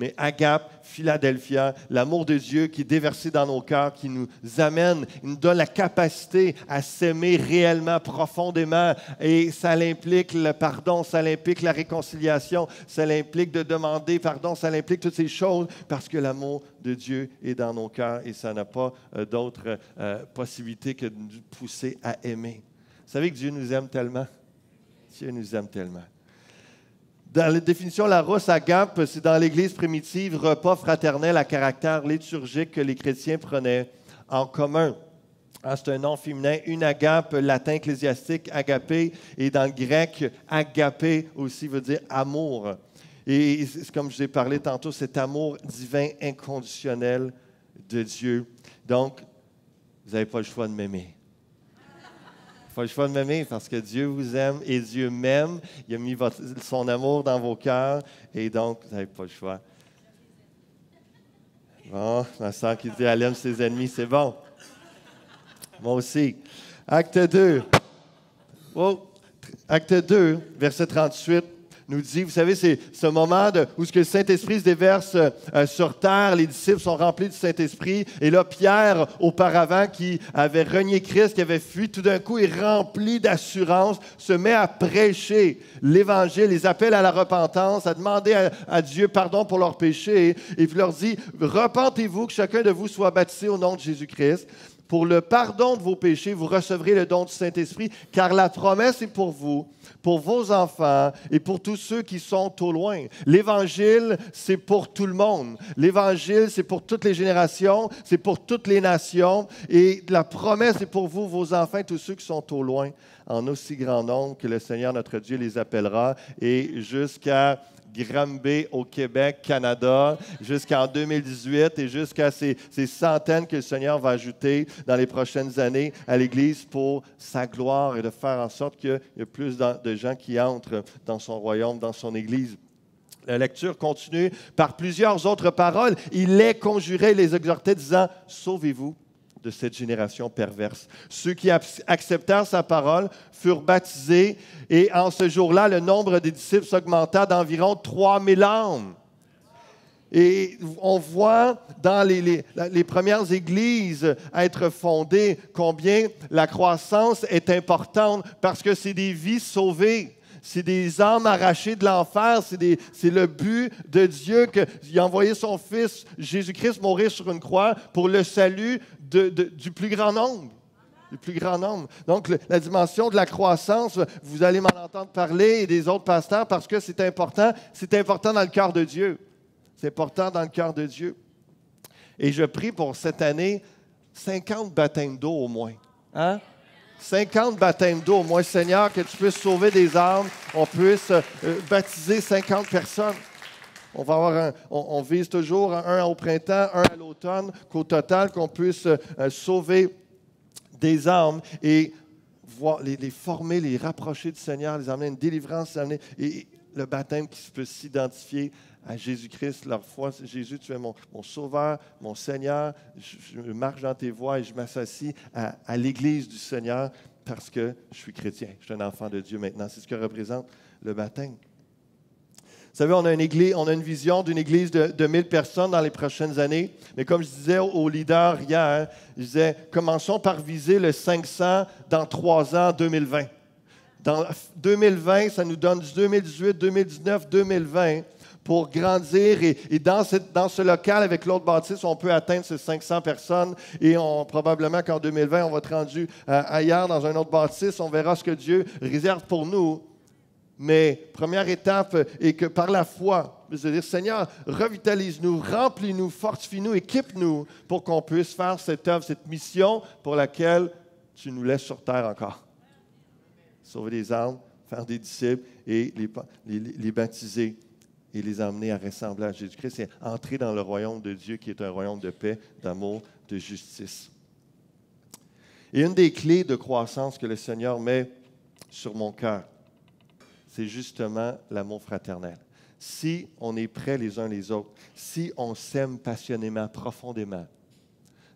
mais agape, Philadelphia, l'amour de Dieu qui est déversé dans nos cœurs, qui nous amène, il nous donne la capacité à s'aimer réellement, profondément. Et ça implique le pardon, ça implique la réconciliation, ça implique de demander pardon, ça implique toutes ces choses parce que l'amour de Dieu est dans nos cœurs et ça n'a pas d'autre possibilité que de nous pousser à aimer. Vous savez que Dieu nous aime tellement? Dieu nous aime tellement. Dans la définition Larousse, agape, c'est dans l'Église primitive, repas fraternel à caractère liturgique que les chrétiens prenaient en commun. C'est un nom féminin, une agape, latin ecclésiastique, agapé, et dans le grec, agapé aussi veut dire amour. Et comme je vous ai parlé tantôt, cet amour divin inconditionnel de Dieu. Donc, vous n'avez pas le choix de m'aimer. Pas le choix de m'aimer parce que Dieu vous aime et Dieu m'aime. Il a mis son amour dans vos cœurs et donc, vous n'avez pas le choix. Bon, ma soeur qui dit « Elle aime ses ennemis », c'est bon. Moi aussi. Acte 2. Oh, Acte 2, verset 38. Nous dit, vous savez, c'est ce moment où le Saint-Esprit se déverse sur terre, les disciples sont remplis du Saint-Esprit, et là, Pierre, auparavant, qui avait renié Christ, qui avait fui, tout d'un coup, est rempli d'assurance, se met à prêcher l'Évangile, les appelle à la repentance, à demander à Dieu pardon pour leurs péchés, et puis leur dit, repentez-vous, que chacun de vous soit baptisé au nom de Jésus-Christ. Pour le pardon de vos péchés, vous recevrez le don du Saint-Esprit, car la promesse est pour vous, pour vos enfants et pour tous ceux qui sont au loin. L'Évangile, c'est pour tout le monde. L'Évangile, c'est pour toutes les générations, c'est pour toutes les nations. Et la promesse est pour vous, vos enfants et tous ceux qui sont au loin, en aussi grand nombre que le Seigneur notre Dieu les appellera. Et jusqu'à Granby au Québec, Canada, jusqu'en 2018 et jusqu'à ces centaines que le Seigneur va ajouter dans les prochaines années à l'Église pour sa gloire et de faire en sorte qu'il y ait plus de gens qui entrent dans son royaume, dans son Église. La lecture continue par plusieurs autres paroles. Il les conjurait, les exhortait, disant « Sauvez-vous de cette génération perverse. » Ceux qui acceptèrent sa parole furent baptisés et en ce jour-là, le nombre des disciples s'augmenta d'environ 3000 âmes. Et on voit dans les premières églises être fondées combien la croissance est importante parce que c'est des vies sauvées. C'est des âmes arrachées de l'enfer. C'est le but de Dieu qu'il a envoyé son Fils, Jésus-Christ, mourir sur une croix pour le salut du plus grand nombre. Du plus grand nombre. Donc, la dimension de la croissance, vous allez m'en entendre parler et des autres pasteurs parce que c'est important. C'est important dans le cœur de Dieu. C'est important dans le cœur de Dieu. Et je prie pour cette année 50 baptêmes d'eau au moins. Hein? 50 baptêmes d'eau, au moins, Seigneur, que tu puisses sauver des âmes, on puisse baptiser 50 personnes. On va avoir on vise toujours un au printemps, un à l'automne, qu'au total, qu'on puisse sauver des âmes et voir, les former, les rapprocher du Seigneur, les amener à une délivrance, et le baptême qui peut s'identifier à Jésus-Christ, leur foi. Jésus, tu es mon sauveur, mon Seigneur. Je marche dans tes voies et je m'associe à l'Église du Seigneur parce que je suis chrétien. Je suis un enfant de Dieu maintenant. C'est ce que représente le baptême. Vous savez, on a une vision d'une église de 1000 personnes dans les prochaines années. Mais comme je disais aux leaders hier, je disais, commençons par viser le 500 dans 3 ans, 2020. Dans 2020, ça nous donne du 2018, 2019, 2020 pour grandir. Et dans ce local, avec l'autre bâtisse, on peut atteindre ces 500 personnes. Et probablement qu'en 2020, on va être rendu ailleurs, dans un autre bâtisse. On verra ce que Dieu réserve pour nous. Mais première étape est que par la foi, je veux dire, Seigneur, revitalise-nous, remplis-nous, fortifie-nous, équipe-nous pour qu'on puisse faire cette œuvre, cette mission pour laquelle tu nous laisses sur terre encore. Sauver des âmes, faire des disciples et les baptiser et les emmener à ressembler à Jésus-Christ et entrer dans le royaume de Dieu qui est un royaume de paix, d'amour, de justice. Et une des clés de croissance que le Seigneur met sur mon cœur, c'est justement l'amour fraternel. Si on est prêts les uns les autres, si on s'aime passionnément, profondément,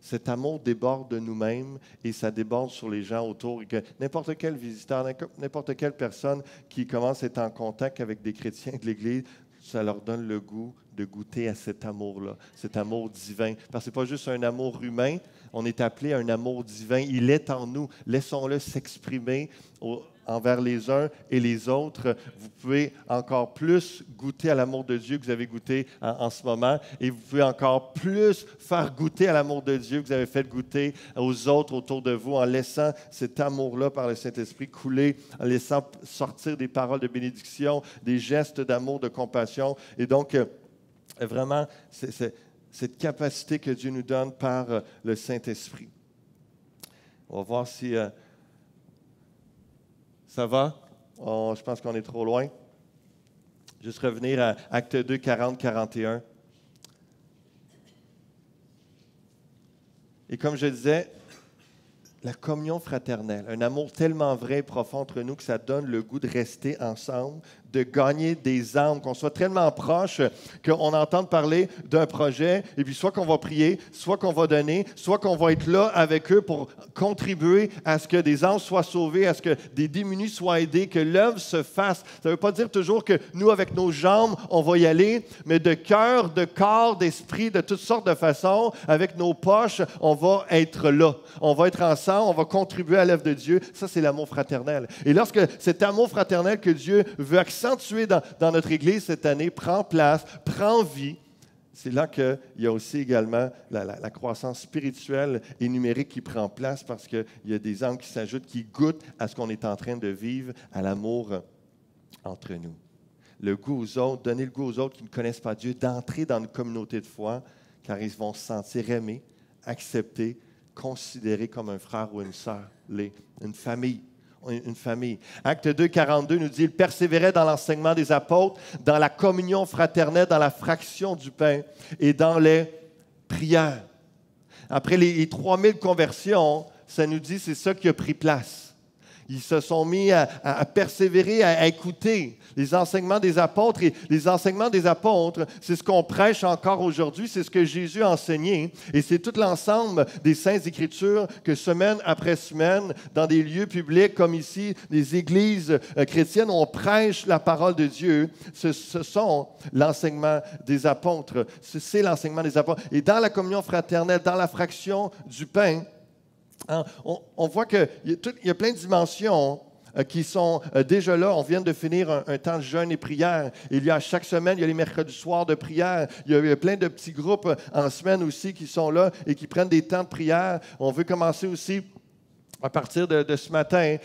cet amour déborde de nous-mêmes et ça déborde sur les gens autour. Et que n'importe quel visiteur, n'importe quelle personne qui commence à être en contact avec des chrétiens de l'Église, ça leur donne le goût de goûter à cet amour-là, cet amour divin. Parce que ce n'est pas juste un amour humain, on est appelé à un amour divin. Il est en nous. Laissons-le s'exprimer envers les uns et les autres. Vous pouvez encore plus goûter à l'amour de Dieu que vous avez goûté en ce moment, et vous pouvez encore plus faire goûter à l'amour de Dieu que vous avez fait goûter aux autres autour de vous en laissant cet amour-là par le Saint-Esprit couler, en laissant sortir des paroles de bénédiction, des gestes d'amour, de compassion. Et donc, vraiment, c'est cette capacité que Dieu nous donne par le Saint-Esprit. On va voir si ça va. Je pense qu'on est trop loin. Juste revenir à Acte 2, 40, 41. Et comme je disais, la communion fraternelle, un amour tellement vrai et profond entre nous que ça donne le goût de rester ensemble, de gagner des âmes, qu'on soit tellement proches qu'on entende parler d'un projet, et puis soit qu'on va prier, soit qu'on va donner, soit qu'on va être là avec eux pour contribuer à ce que des âmes soient sauvées, à ce que des démunis soient aidés, que l'œuvre se fasse. Ça ne veut pas dire toujours que nous, avec nos jambes, on va y aller, mais de cœur, de corps, d'esprit, de toutes sortes de façons, avec nos poches, on va être là. On va être ensemble, on va contribuer à l'œuvre de Dieu. Ça, c'est l'amour fraternel. Et lorsque cet amour fraternel que Dieu veut accentuer dans notre Église cette année prend place, prend vie, c'est là qu'il y a aussi également la croissance spirituelle et numérique qui prend place parce qu'il y a des âmes qui s'ajoutent, qui goûtent à ce qu'on est en train de vivre, à l'amour entre nous. Le goût aux autres, donner le goût aux autres qui ne connaissent pas Dieu, d'entrer dans une communauté de foi, car ils vont se sentir aimés, acceptés, considérés comme un frère ou une sœur, une famille. Une famille. Acte 2, 42 nous dit « Il persévérait dans l'enseignement des apôtres, dans la communion fraternelle, dans la fraction du pain et dans les prières. » Après les 3000 conversions, ça nous dit c'est ça qui a pris place. Ils se sont mis à persévérer, à écouter les enseignements des apôtres. Et les enseignements des apôtres, c'est ce qu'on prêche encore aujourd'hui, c'est ce que Jésus a enseigné. Et c'est tout l'ensemble des Saintes Écritures que semaine après semaine, dans des lieux publics comme ici, des églises chrétiennes, on prêche la parole de Dieu. Ce sont l'enseignement des apôtres. C'est l'enseignement des apôtres. Et dans la communion fraternelle, dans la fraction du pain, on voit qu'il y a plein de dimensions qui sont déjà là. On vient de finir un temps de jeûne et prière. Il y a chaque semaine, il y a les mercredis soirs de prière. Il y a plein de petits groupes en semaine aussi qui sont là et qui prennent des temps de prière. On veut commencer aussi à partir de ce matin,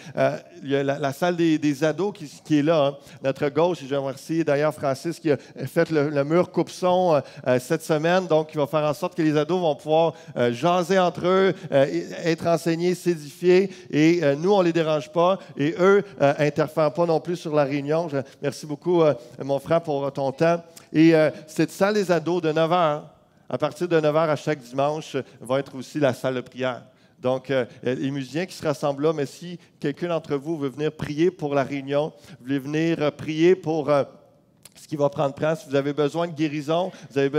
il y a la salle des ados qui est là, hein, notre gauche. Et je remercie d'ailleurs Francis qui a fait le mur coupe-son cette semaine. Donc, il va faire en sorte que les ados vont pouvoir jaser entre eux, être enseignés, s'édifier. Et nous, on ne les dérange pas. Et eux n'interfèrent pas non plus sur la réunion. Merci beaucoup, mon frère, pour ton temps. Et cette salle des ados de 9 h, à partir de 9 h à chaque dimanche, va être aussi la salle de prière. Donc, les musiciens qui se rassemblent là, mais si quelqu'un d'entre vous veut venir prier pour la réunion, vous voulez venir prier pour ce qui va prendre place, vous avez besoin de guérison, vous avez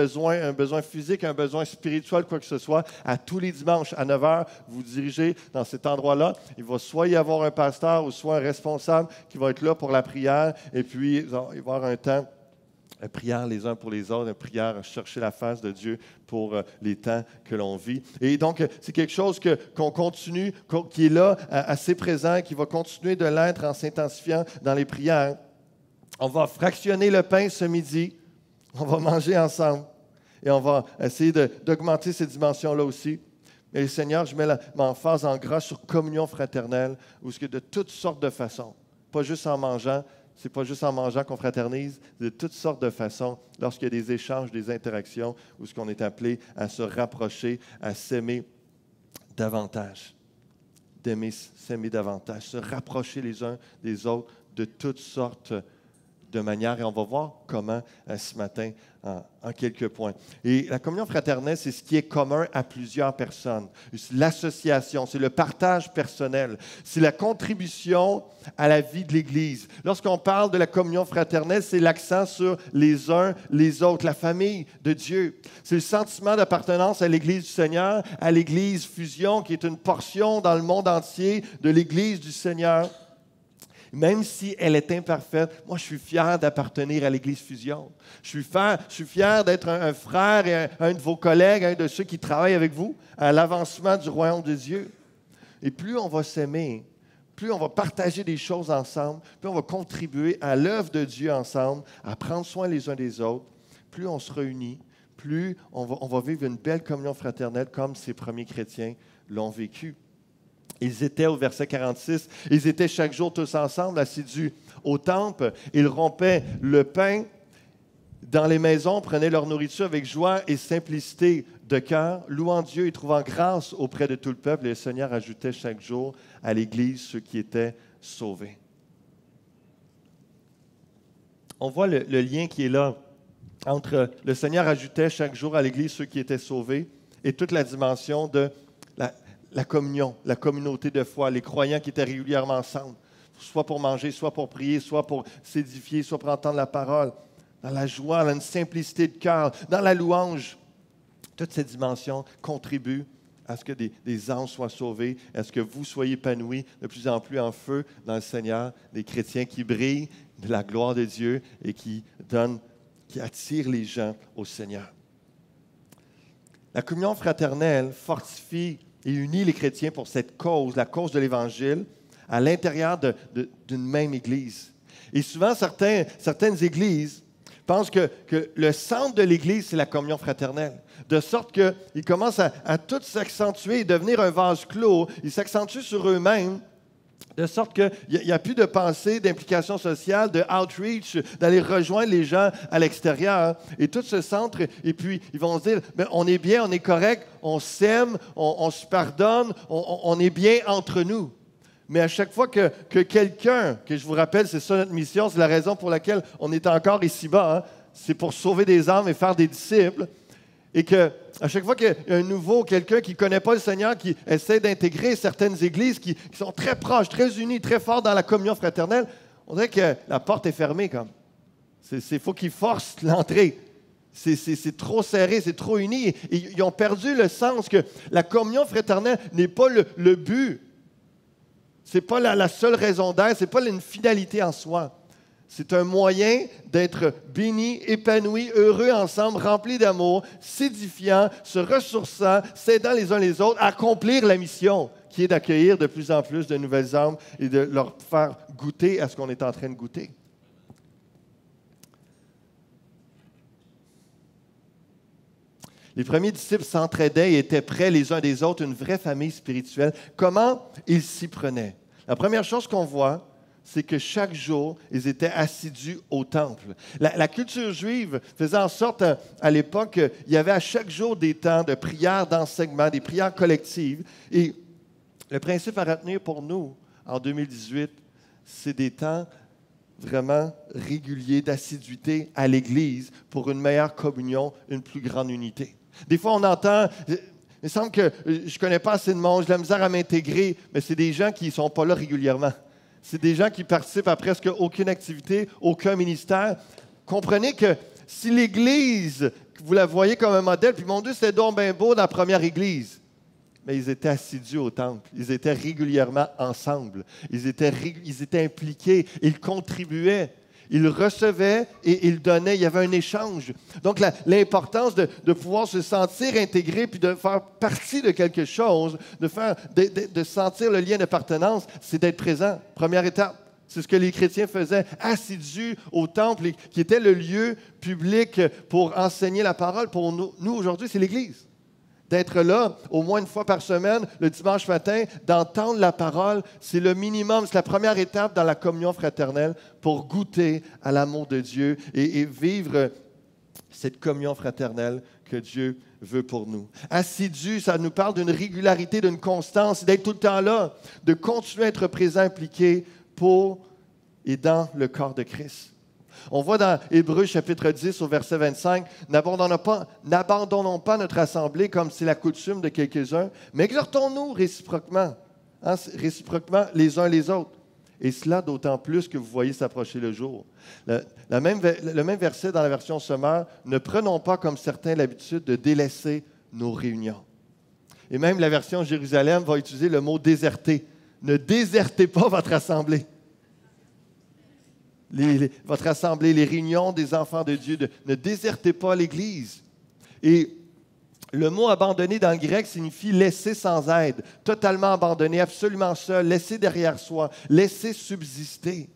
un besoin physique, un besoin spirituel, quoi que ce soit, à tous les dimanches à 9 h, vous dirigez dans cet endroit-là. Il va soit y avoir un pasteur ou soit un responsable qui va être là pour la prière, et puis il va y avoir un temps une prière les uns pour les autres, une prière à chercher la face de Dieu pour les temps que l'on vit. Et donc, c'est quelque chose qu'on continue, qui est là, assez présent, qui va continuer de l'être en s'intensifiant dans les prières. On va fractionner le pain ce midi, on va manger ensemble et on va essayer d'augmenter ces dimensions-là aussi. Et Seigneur, je mets l'emphase en gras sur communion fraternelle, où ce que de toutes sortes de façons, pas juste en mangeant. Ce n'est pas juste en mangeant qu'on fraternise, de toutes sortes de façons, lorsqu'il y a des échanges, des interactions, où ce qu'on est appelé à se rapprocher, à s'aimer davantage. D'aimer, s'aimer davantage, se rapprocher les uns des autres de toutes sortes de manières. Et on va voir comment ce matin, en quelques points. Et la communion fraternelle, c'est ce qui est commun à plusieurs personnes. L'association, c'est le partage personnel, c'est la contribution à la vie de l'Église. Lorsqu'on parle de la communion fraternelle, c'est l'accent sur les uns, les autres, la famille de Dieu. C'est le sentiment d'appartenance à l'Église du Seigneur, à l'Église Fusion, qui est une portion dans le monde entier de l'Église du Seigneur. Même si elle est imparfaite, moi, je suis fier d'appartenir à l'Église Fusion. Je suis fier d'être un frère et un de vos collègues, un de ceux qui travaillent avec vous à l'avancement du royaume de Dieu. Et plus on va s'aimer, plus on va partager des choses ensemble, plus on va contribuer à l'œuvre de Dieu ensemble, à prendre soin les uns des autres, plus on se réunit, plus on va vivre une belle communion fraternelle comme ces premiers chrétiens l'ont vécu. Ils étaient, au verset 46, ils étaient chaque jour tous ensemble, assidus au temple. Ils rompaient le pain dans les maisons, prenaient leur nourriture avec joie et simplicité de cœur, louant Dieu et trouvant grâce auprès de tout le peuple. Et le Seigneur ajoutait chaque jour à l'Église ceux qui étaient sauvés. On voit le lien qui est là entre le Seigneur ajoutait chaque jour à l'Église ceux qui étaient sauvés et toute la dimension de la communion, la communauté de foi, les croyants qui étaient régulièrement ensemble, soit pour manger, soit pour prier, soit pour s'édifier, soit pour entendre la parole, dans la joie, dans une simplicité de cœur, dans la louange. Toutes ces dimensions contribuent à ce que des âmes soient sauvées, à ce que vous soyez épanouis de plus en plus en feu dans le Seigneur, des chrétiens qui brillent de la gloire de Dieu et qui attirent les gens au Seigneur. La communion fraternelle fortifie et unit les chrétiens pour cette cause, la cause de l'Évangile, à l'intérieur d'une même Église. Et souvent, certaines Églises pensent que le centre de l'Église, c'est la communion fraternelle, de sorte qu'ils commencent à tout s'accentuer et devenir un vase clos. Ils s'accentuent sur eux-mêmes, de sorte qu'il n'y a plus de pensée, d'implication sociale, de outreach, d'aller rejoindre les gens à l'extérieur. Et tout se centre, et puis ils vont se dire, on est bien, on est correct, on s'aime, on se pardonne, on est bien entre nous. Mais à chaque fois que quelqu'un, que je vous rappelle, c'est ça notre mission, c'est la raison pour laquelle on est encore ici-bas, hein, c'est pour sauver des âmes et faire des disciples. Et qu'à chaque fois qu'il y a un nouveau, quelqu'un qui ne connaît pas le Seigneur, qui essaie d'intégrer certaines églises qui sont très proches, très unies, très fortes dans la communion fraternelle, on dirait que la porte est fermée. Il faut qu'ils forcent l'entrée. C'est trop serré, c'est trop uni. Et ils ont perdu le sens que la communion fraternelle n'est pas le but. Ce n'est pas la seule raison d'être, ce n'est pas une finalité en soi. C'est un moyen d'être béni, épanoui, heureux ensemble, rempli d'amour, s'édifiant, se ressourçant, s'aidant les uns les autres, à accomplir la mission qui est d'accueillir de plus en plus de nouvelles âmes et de leur faire goûter à ce qu'on est en train de goûter. Les premiers disciples s'entraidaient et étaient près les uns des autres, une vraie famille spirituelle. Comment ils s'y prenaient? La première chose qu'on voit, c'est que chaque jour, ils étaient assidus au temple. La culture juive faisait en sorte, à l'époque, il y avait à chaque jour des temps de prière, d'enseignement, des prières collectives. Et le principe à retenir pour nous, en 2018, c'est des temps vraiment réguliers d'assiduité à l'Église pour une meilleure communion, une plus grande unité. Des fois, on entend... Il me semble que je ne connais pas assez de monde, j'ai de la misère à m'intégrer, mais c'est des gens qui ne sont pas là régulièrement. C'est des gens qui participent à presque aucune activité, aucun ministère. Comprenez que si l'Église, vous la voyez comme un modèle, puis mon Dieu, c'était donc bien beau dans la première Église, mais ils étaient assidus au temple, ils étaient régulièrement ensemble, ils étaient impliqués, ils contribuaient. Ils recevaient et ils donnaient. Il y avait un échange. Donc, l'importance de pouvoir se sentir intégré puis de faire partie de quelque chose, de sentir le lien d'appartenance, c'est d'être présent. Première étape. C'est ce que les chrétiens faisaient, assidus au temple, qui était le lieu public pour enseigner la parole. Pour nous aujourd'hui, c'est l'Église. D'être là au moins une fois par semaine, le dimanche matin, d'entendre la parole, c'est le minimum, c'est la première étape dans la communion fraternelle pour goûter à l'amour de Dieu et vivre cette communion fraternelle que Dieu veut pour nous. Assidu, ça nous parle d'une régularité, d'une constance, d'être tout le temps là, de continuer à être présent, impliqué pour et dans le corps de Christ. On voit dans Hébreux chapitre 10 au verset 25, « N'abandonnons pas notre assemblée comme c'est la coutume de quelques-uns, mais exhortons-nous réciproquement, les uns les autres. Et cela d'autant plus que vous voyez s'approcher le jour. » Le même verset dans la version sommaire, « Ne prenons pas comme certains l'habitude de délaisser nos réunions. » Et même la version Jérusalem va utiliser le mot « déserter ». Ne désertez pas votre assemblée. votre assemblée, les réunions des enfants de Dieu. Ne désertez pas l'Église. Et le mot abandonner dans le grec signifie laisser sans aide, totalement abandonné, absolument seul, laisser derrière soi, laisser subsister.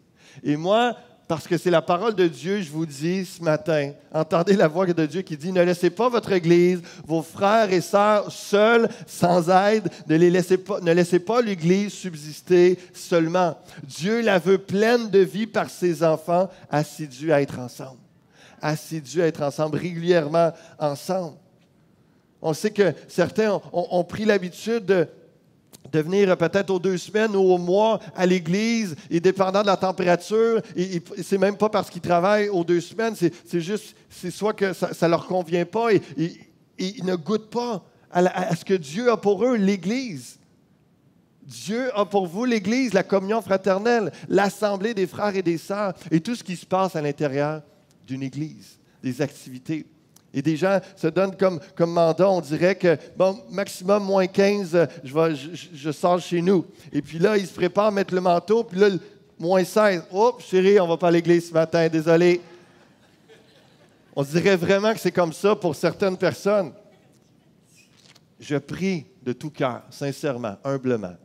Et moi, parce que c'est la parole de Dieu, je vous dis ce matin, entendez la voix de Dieu qui dit, ne laissez pas votre Église, vos frères et sœurs seuls, sans aide, ne laissez pas l'Église subsister seulement. Dieu la veut pleine de vie par ses enfants, assidus à être ensemble. Assidus à être ensemble, régulièrement ensemble. On sait que certains ont pris l'habitude de venir peut-être aux 2 semaines ou au mois à l'église, et dépendant de la température, et c'est même pas parce qu'ils travaillent aux 2 semaines, c'est juste, c'est soit que ça ne leur convient pas, et ils ne goûtent pas à ce que Dieu a pour eux, l'Église. Dieu a pour vous l'Église, la communion fraternelle, l'assemblée des frères et des sœurs, et tout ce qui se passe à l'intérieur d'une Église, des activités. Et des gens se donnent comme mandat, on dirait que, bon, maximum moins 15, je sors chez nous. Et puis là, ils se préparent à mettre le manteau, puis là, moins 16. Oh, chérie, on ne va pas à l'église ce matin, désolé. On dirait vraiment que c'est comme ça pour certaines personnes. Je prie de tout cœur, sincèrement, humblement,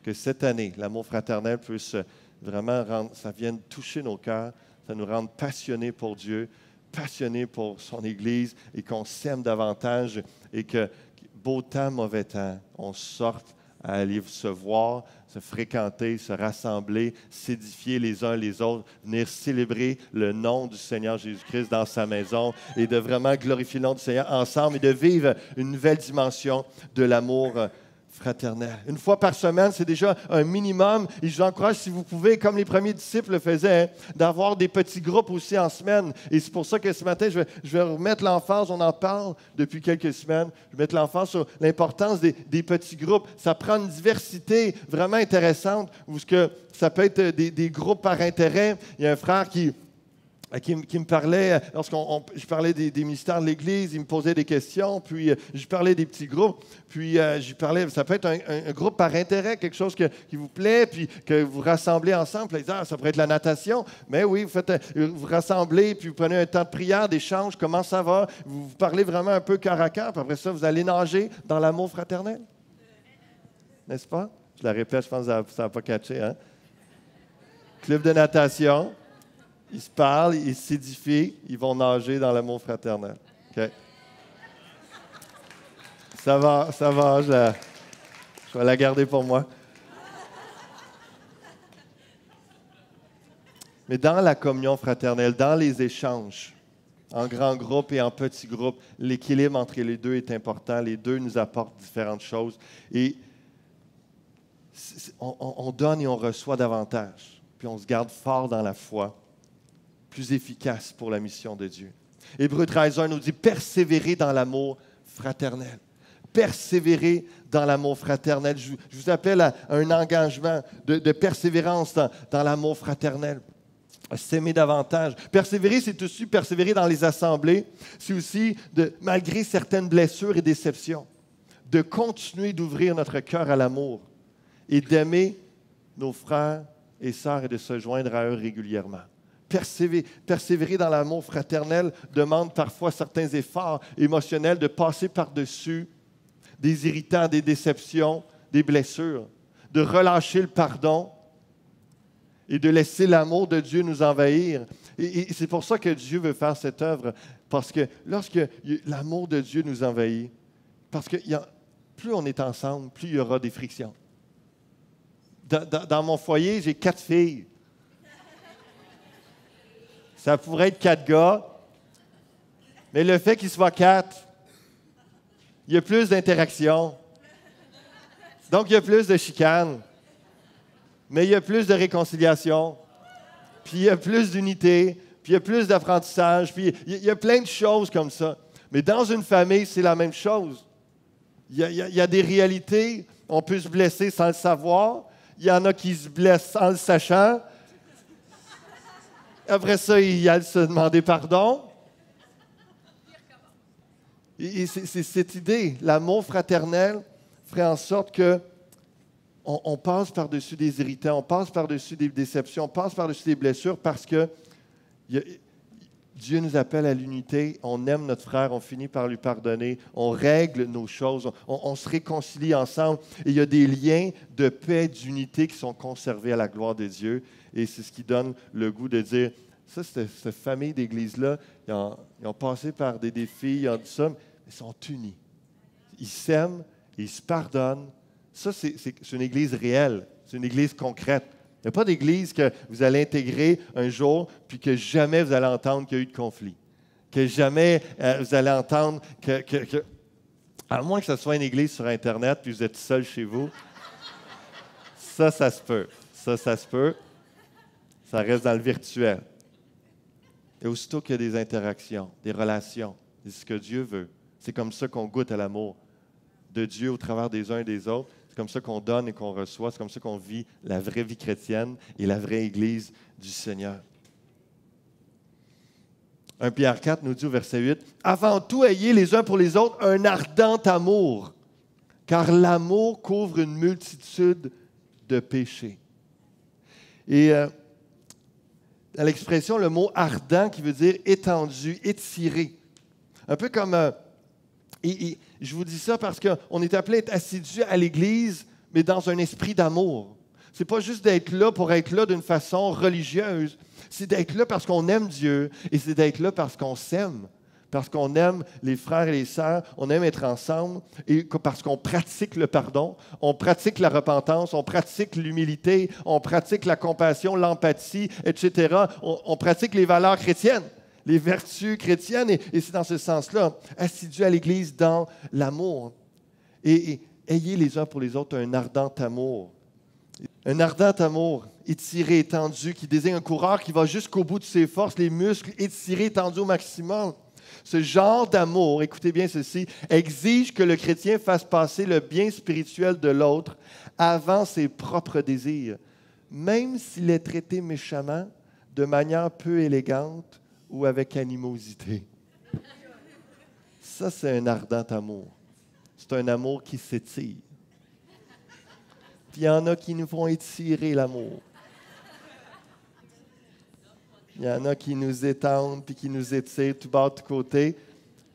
que cette année, l'amour fraternel puisse vraiment ça vienne toucher nos cœurs, ça nous rende passionnés pour Dieu, passionné pour son Église, et qu'on s'aime davantage, et que beau temps, mauvais temps, on sorte à aller se voir, se fréquenter, se rassembler, s'édifier les uns les autres, venir célébrer le nom du Seigneur Jésus-Christ dans sa maison, et de vraiment glorifier le nom du Seigneur ensemble, et de vivre une nouvelle dimension de l'amour fraternel. Une fois par semaine, c'est déjà un minimum. Et je vous encourage, si vous pouvez, comme les premiers disciples le faisaient, d'avoir des petits groupes aussi en semaine. Et c'est pour ça que ce matin, je vais remettre l'emphase, on en parle depuis quelques semaines, je vais mettre l'emphase sur l'importance des petits groupes. Ça prend une diversité vraiment intéressante, où ça peut être des groupes par intérêt. Il y a un frère qui me parlait, je parlais des ministères de l'Église, il me posait des questions, puis je parlais des petits groupes, puis je parlais, ça peut être un groupe par intérêt, quelque chose qui vous plaît, puis que vous rassemblez ensemble, puis ça pourrait être la natation, mais oui, vous rassemblez, puis vous prenez un temps de prière, d'échange, comment ça va, vous parlez vraiment un peu cœur à cœur, puis après ça, vous allez nager dans l'amour fraternel, n'est-ce pas? Je la répète, je pense que ça n'a pas catché, hein? Club de natation. Ils se parlent, ils s'édifient, ils vont nager dans l'amour fraternel. OK? Ça va, je vais la garder pour moi. Mais dans la communion fraternelle, dans les échanges, en grand groupe et en petit groupe, l'équilibre entre les deux est important. Les deux nous apportent différentes choses. Et on donne et on reçoit davantage. Puis on se garde fort dans la foi, plus efficace pour la mission de Dieu. Hébreux 13:1 nous dit « Persévérez dans l'amour fraternel ». Persévérer dans l'amour fraternel. Je vous appelle à un engagement de persévérance dans l'amour fraternel. S'aimer davantage. Persévérer, c'est aussi persévérer dans les assemblées. C'est aussi, malgré certaines blessures et déceptions, de continuer d'ouvrir notre cœur à l'amour et d'aimer nos frères et sœurs et de se joindre à eux régulièrement. Persévérer dans l'amour fraternel demande parfois certains efforts émotionnels de passer par-dessus des irritants, des déceptions, des blessures, de relâcher le pardon et de laisser l'amour de Dieu nous envahir. Et c'est pour ça que Dieu veut faire cette œuvre, parce que lorsque l'amour de Dieu nous envahit, parce que plus on est ensemble, plus il y aura des frictions. Dans mon foyer, j'ai 4 filles. Ça pourrait être 4 gars, mais le fait qu'il soit 4, il y a plus d'interactions. Donc, il y a plus de chicanes. Mais il y a plus de réconciliation. Puis, il y a plus d'unité. Puis, il y a plus d'apprentissage. Puis, il y a plein de choses comme ça. Mais dans une famille, c'est la même chose. Il y a des réalités. On peut se blesser sans le savoir. Il y en a qui se blessent en le sachant. Après ça, il y a se demander pardon. Et c'est cette idée, l'amour fraternel ferait en sorte que on passe par-dessus des irritants, on passe par-dessus des déceptions, on passe par-dessus des blessures parce que Dieu nous appelle à l'unité, on aime notre frère, on finit par lui pardonner, on règle nos choses, on se réconcilie ensemble. Et il y a des liens de paix, d'unité qui sont conservés à la gloire de Dieu. Et c'est ce qui donne le goût de dire, ça, cette famille d'église-là, ils ont passé par des défis, ils ont dit ça, mais ils sont unis. Ils s'aiment, ils se pardonnent. Ça, c'est une église réelle, c'est une église concrète. Il n'y a pas d'église que vous allez intégrer un jour, puis que jamais vous allez entendre qu'il y a eu de conflit. Que jamais vous allez entendre que... À moins que ce soit une église sur Internet, puis vous êtes seul chez vous. Ça se peut. Ça se peut. Ça reste dans le virtuel. Et aussitôt qu'il y a des interactions, des relations, c'est ce que Dieu veut. C'est comme ça qu'on goûte à l'amour de Dieu au travers des uns et des autres. C'est comme ça qu'on donne et qu'on reçoit. C'est comme ça qu'on vit la vraie vie chrétienne et la vraie Église du Seigneur. 1 Pierre 4 nous dit au verset 8, « Avant tout, ayez les uns pour les autres un ardent amour, car l'amour couvre une multitude de péchés. » Et dans l'expression, le mot « ardent » qui veut dire étendu, étiré. Un peu comme... Et je vous dis ça parce qu'on est appelé à être assidus à l'Église, mais dans un esprit d'amour. Ce n'est pas juste d'être là pour être là d'une façon religieuse. C'est d'être là parce qu'on aime Dieu et c'est d'être là parce qu'on s'aime. Parce qu'on aime les frères et les sœurs, on aime être ensemble et parce qu'on pratique le pardon, on pratique la repentance, on pratique l'humilité, on pratique la compassion, l'empathie, etc. On pratique les valeurs chrétiennes. Les vertus chrétiennes, et c'est dans ce sens-là, assidus à l'Église dans l'amour. Et ayez les uns pour les autres un ardent amour. Un ardent amour étiré, étendu, qui désigne un coureur qui va jusqu'au bout de ses forces, les muscles étirés, étendus au maximum. Ce genre d'amour, écoutez bien ceci, exige que le chrétien fasse passer le bien spirituel de l'autre avant ses propres désirs, même s'il est traité méchamment, de manière peu élégante, ou avec animosité. Ça, c'est un ardent amour. C'est un amour qui s'étire. Puis il y en a qui nous font étirer l'amour. Il y en a qui nous étendent, puis qui nous étirent tout bas, tout côté,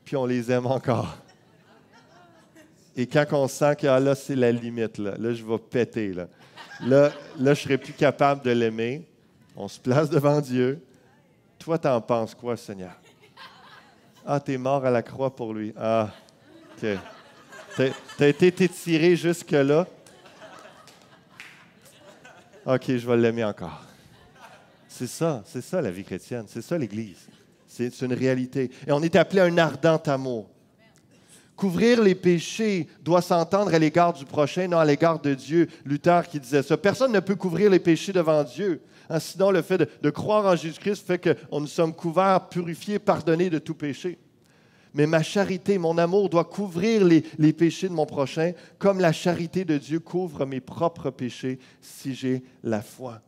puis on les aime encore. Et quand on sent que là, c'est la limite, là je vais péter. Là, je ne serai plus capable de l'aimer. On se place devant Dieu. Toi, t'en penses quoi, Seigneur? Ah, t'es mort à la croix pour lui. Ah, OK. T'as été étiré jusque-là. OK, je vais l'aimer encore. C'est ça la vie chrétienne. C'est ça l'Église. C'est une réalité. Et on est appelé à un ardent amour. Couvrir les péchés doit s'entendre à l'égard du prochain, non à l'égard de Dieu. Luther qui disait ça. Personne ne peut couvrir les péchés devant Dieu. Sinon, le fait de croire en Jésus-Christ fait que nous sommes couverts, purifiés, pardonnés de tout péché. Mais ma charité, mon amour doit couvrir les péchés de mon prochain, comme la charité de Dieu couvre mes propres péchés si j'ai la foi.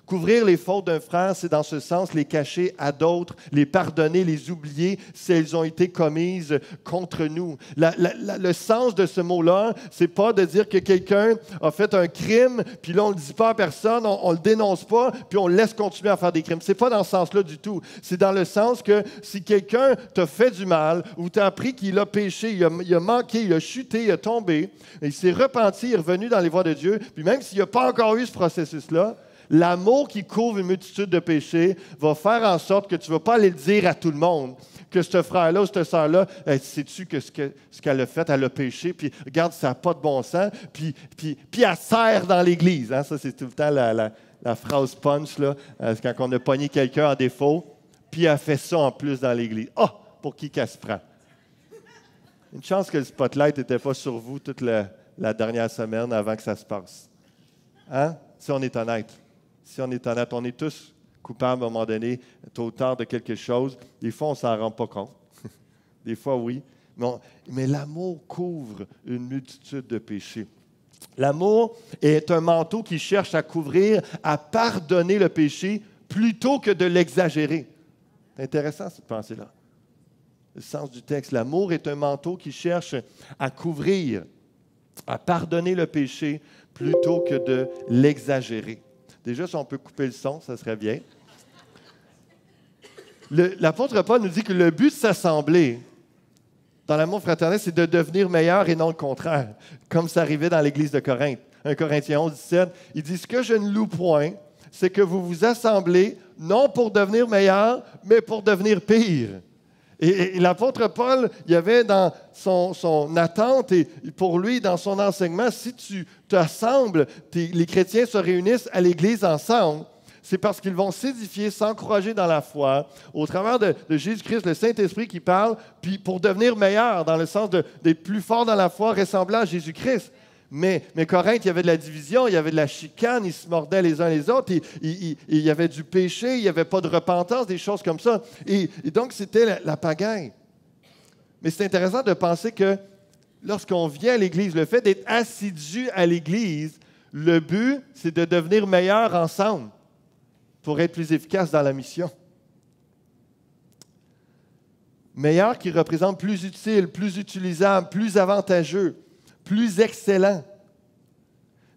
Couvrir les fautes d'un frère, c'est dans ce sens les cacher à d'autres, les pardonner, les oublier si elles ont été commises contre nous. Le sens de ce mot-là, c'est pas de dire que quelqu'un a fait un crime, puis là on le dit pas à personne, on le dénonce pas, puis on le laisse continuer à faire des crimes. C'est pas dans ce sens-là du tout. C'est dans le sens que si quelqu'un t'a fait du mal, ou t'a appris qu'il a péché, il a manqué, il a chuté, il a tombé, il s'est repenti, il est revenu dans les voies de Dieu, puis même s'il n'y a pas encore eu ce processus-là, l'amour qui couvre une multitude de péchés va faire en sorte que tu ne vas pas aller le dire à tout le monde, que ce frère-là ou cette sœur-là, sais-tu que ce qu'elle a fait, elle a péché, puis regarde, ça n'a pas de bon sens, puis elle sert dans l'Église. Hein? Ça, c'est tout le temps la phrase punch, là, quand on a pogné quelqu'un en défaut, puis elle fait ça en plus dans l'Église. Ah! Pour qui qu'elle se prend? Une chance que le spotlight n'était pas sur vous toute la dernière semaine avant que ça se passe. Hein? Si on est honnête. Si on est honnête, on est tous coupables à un moment donné, tôt ou tard, de quelque chose. Des fois, on ne s'en rend pas compte. Des fois, oui. Mais l'amour couvre une multitude de péchés. L'amour est un manteau qui cherche à couvrir, à pardonner le péché plutôt que de l'exagérer. C'est intéressant, cette pensée-là. Le sens du texte. L'amour est un manteau qui cherche à couvrir, à pardonner le péché plutôt que de l'exagérer. Déjà, si on peut couper le son, ça serait bien. L'apôtre Paul nous dit que le but de s'assembler dans l'amour fraternel, c'est de devenir meilleur et non le contraire, comme ça arrivait dans l'Église de Corinthe. 1 Corinthiens 11, 17, il dit « Ce que je ne loue point, c'est que vous vous assemblez non pour devenir meilleur, mais pour devenir pire. » Et l'apôtre Paul, il y avait dans son attente et pour lui, dans son enseignement, si tu t'assembles, les chrétiens se réunissent à l'Église ensemble, c'est parce qu'ils vont s'édifier, s'encourager dans la foi, au travers de Jésus-Christ, le Saint-Esprit qui parle, puis pour devenir meilleur, dans le sens d'être plus fort dans la foi, ressemblant à Jésus-Christ. Mais Corinthe, il y avait de la division, il y avait de la chicane, ils se mordaient les uns les autres, il y avait du péché, il n'y avait pas de repentance, des choses comme ça. Et donc, c'était la pagaille. Mais c'est intéressant de penser que lorsqu'on vient à l'Église, le fait d'être assidu à l'Église, le but, c'est de devenir meilleur ensemble pour être plus efficace dans la mission. Meilleur qui représente plus utile, plus utilisable, plus avantageux, plus excellent.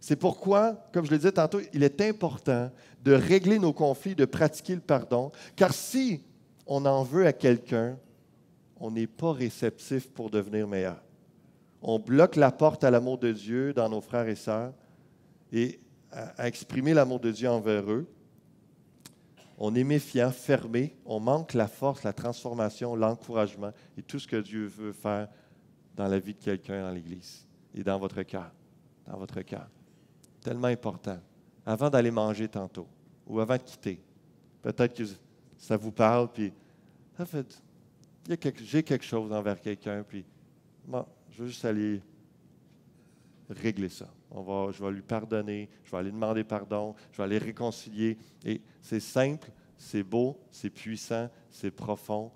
C'est pourquoi, comme je le disais tantôt, il est important de régler nos conflits, de pratiquer le pardon, car si on en veut à quelqu'un, on n'est pas réceptif pour devenir meilleur. On bloque la porte à l'amour de Dieu dans nos frères et sœurs et à exprimer l'amour de Dieu envers eux. On est méfiant, fermé, on manque la force, la transformation, l'encouragement et tout ce que Dieu veut faire dans la vie de quelqu'un dans l'Église. Et dans votre cœur, Tellement important. Avant d'aller manger tantôt, ou avant de quitter, peut-être que ça vous parle, puis ça fait, j'ai quelque chose envers quelqu'un, puis bon, je veux juste aller régler ça. Je vais lui pardonner, je vais aller demander pardon, je vais aller réconcilier. Et c'est simple, c'est beau, c'est puissant, c'est profond,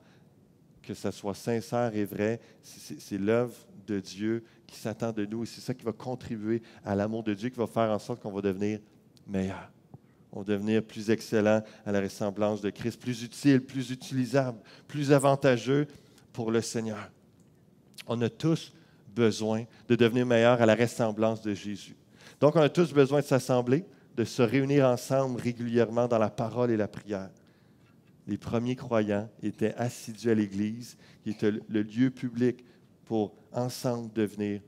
que ça soit sincère et vrai. C'est l'œuvre de Dieu qui s'attend de nous. Et c'est ça qui va contribuer à l'amour de Dieu, qui va faire en sorte qu'on va devenir meilleur. On va devenir plus excellent à la ressemblance de Christ, plus utile, plus utilisable, plus avantageux pour le Seigneur. On a tous besoin de devenir meilleurs à la ressemblance de Jésus. Donc, on a tous besoin de s'assembler, de se réunir ensemble régulièrement dans la parole et la prière. Les premiers croyants étaient assidus à l'Église, qui était le lieu public pour ensemble devenir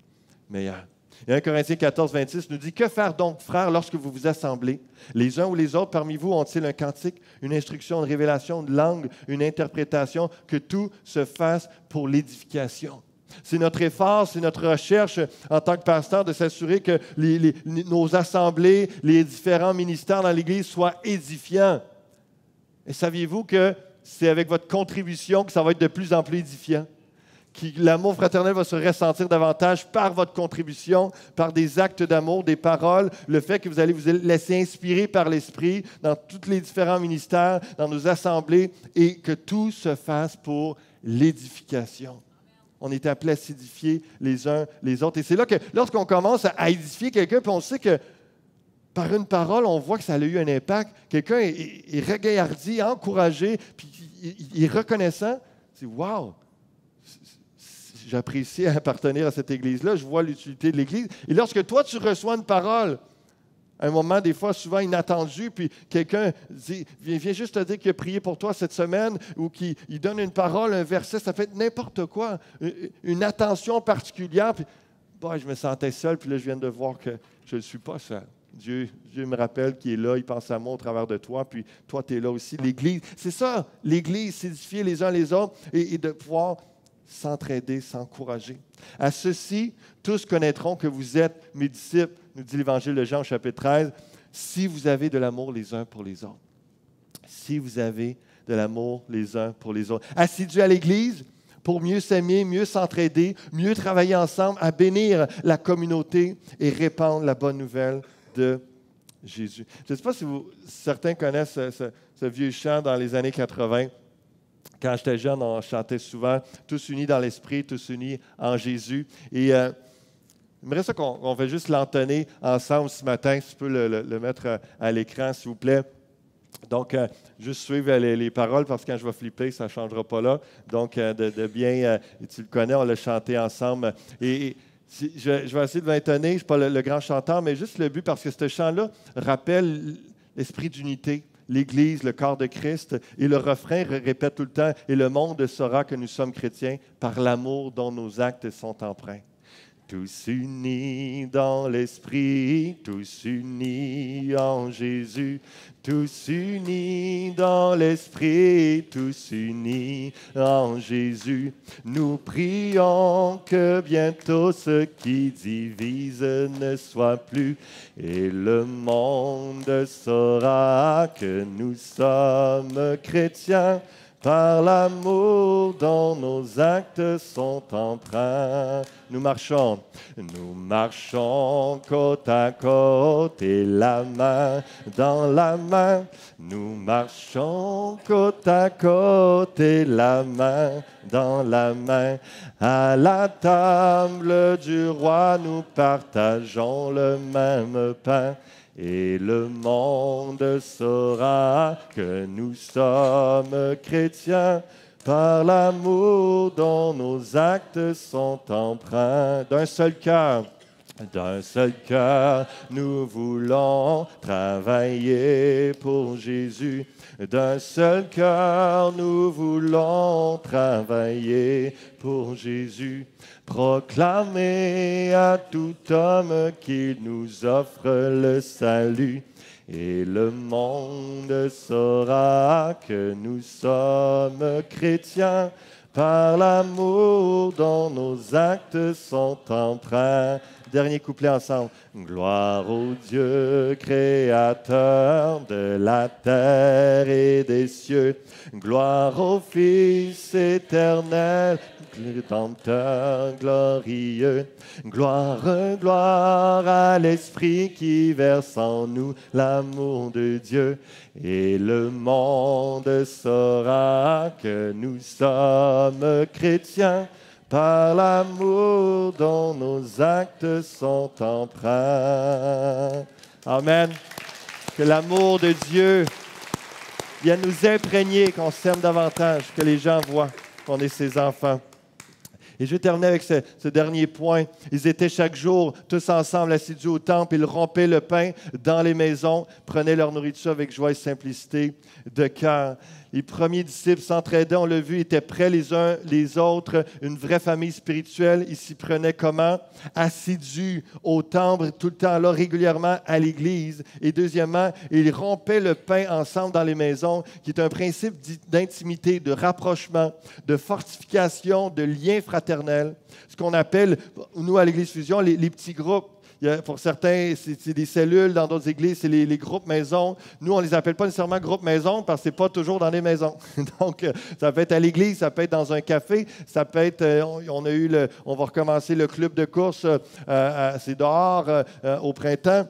meilleurs. Et 1 Corinthiens 14, 26 nous dit « Que faire donc, frères, lorsque vous vous assemblez? Les uns ou les autres parmi vous ont-ils un cantique, une instruction, une révélation, une langue, une interprétation? Que tout se fasse pour l'édification. » C'est notre effort, c'est notre recherche en tant que pasteur de s'assurer que nos assemblées, les différents ministères dans l'Église soient édifiants. Et saviez-vous que c'est avec votre contribution que ça va être de plus en plus édifiant? Que l'amour fraternel va se ressentir davantage par votre contribution, par des actes d'amour, des paroles, le fait que vous allez vous laisser inspirer par l'Esprit dans tous les différents ministères, dans nos assemblées, et que tout se fasse pour l'édification. On est appelés à s'édifier les uns les autres. Et c'est là que lorsqu'on commence à édifier quelqu'un, puis on sait que par une parole, on voit que ça a eu un impact. Quelqu'un est regaillardi, encouragé, puis il est reconnaissant. C'est « wow! » J'apprécie appartenir à cette Église-là, je vois l'utilité de l'Église. Et lorsque toi, tu reçois une parole, à un moment, des fois, souvent inattendu, puis quelqu'un vient juste te dire qu'il a prié pour toi cette semaine, ou qu'il donne une parole, un verset, ça fait n'importe quoi, une attention particulière, puis je me sentais seul, puis là, je viens de voir que je ne suis pas seul. Dieu me rappelle qu'il est là, il pense à moi au travers de toi, puis toi, tu es là aussi. L'Église, c'est ça, l'Église, s'édifier les uns les autres et de pouvoir s'entraider, s'encourager. À ceci, tous connaîtront que vous êtes mes disciples, nous dit l'Évangile de Jean au chapitre 13, si vous avez de l'amour les uns pour les autres. Si vous avez de l'amour les uns pour les autres. Assidus à l'Église pour mieux s'aimer, mieux s'entraider, mieux travailler ensemble, à bénir la communauté et répandre la bonne nouvelle de Jésus. Je ne sais pas si certains connaissent ce vieux chant dans les années 80. Quand j'étais jeune, on chantait souvent « Tous unis dans l'Esprit, tous unis en Jésus ». Et j'aimerais ça qu'on va juste l'entonner ensemble ce matin. Si tu peux le mettre à l'écran, s'il vous plaît. Donc, juste suivre les paroles, parce que quand je vais flipper, ça ne changera pas là. Donc, de bien, tu le connais, on l'a chanté ensemble. Et Je vais essayer de m'étonner, je ne suis pas le grand chanteur, mais juste le but, parce que ce chant-là rappelle l'esprit d'unité, l'Église, le corps de Christ, et le refrain répète tout le temps, « Et le monde saura que nous sommes chrétiens par l'amour dont nos actes sont empreints. » Tous unis dans l'Esprit, tous unis en Jésus, tous unis dans l'Esprit, tous unis en Jésus. Nous prions que bientôt ce qui divise ne soit plus, et le monde saura que nous sommes chrétiens par l'amour dont nos actes sont empreints. Nous marchons côte à côte et la main dans la main. Nous marchons côte à côte et la main dans la main. À la table du roi, nous partageons le même pain. Et le monde saura que nous sommes chrétiens par l'amour dont nos actes sont empreints. D'un seul cœur, nous voulons travailler pour Jésus. D'un seul cœur, nous voulons travailler pour Jésus. Proclamer à tout homme qu'il nous offre le salut. Et le monde saura que nous sommes chrétiens par l'amour dont nos actes sont empreints. Dernier couplet ensemble. Gloire au Dieu créateur de la terre et des cieux. Gloire au Fils éternel, Rédempteur glorieux. Gloire, gloire à l'Esprit qui verse en nous l'amour de Dieu. Et le monde saura que nous sommes chrétiens par l'amour dont nos actes sont empreints. Amen. Que l'amour de Dieu vienne nous imprégner, qu'on s'aime davantage, que les gens voient qu'on est ses enfants. Et je vais terminer avec ce dernier point. Ils étaient chaque jour tous ensemble assidus au temple. Ils rompaient le pain dans les maisons, prenaient leur nourriture avec joie et simplicité de cœur. Les premiers disciples s'entraidaient, on l'a vu, étaient près les uns les autres, une vraie famille spirituelle. Ils s'y prenaient comment? Assidus au temple, tout le temps là, régulièrement à l'Église. Et deuxièmement, ils rompaient le pain ensemble dans les maisons, qui est un principe d'intimité, de rapprochement, de fortification, de lien fraternel. Ce qu'on appelle, nous, à l'Église Fusion, les petits groupes. Pour certains, c'est des cellules, dans d'autres églises, c'est les groupes maisons. Nous, on ne les appelle pas nécessairement groupes maisons parce que ce n'est pas toujours dans les maisons. Donc, ça peut être à l'église, ça peut être dans un café, ça peut être, on va recommencer le club de course, c'est dehors au printemps.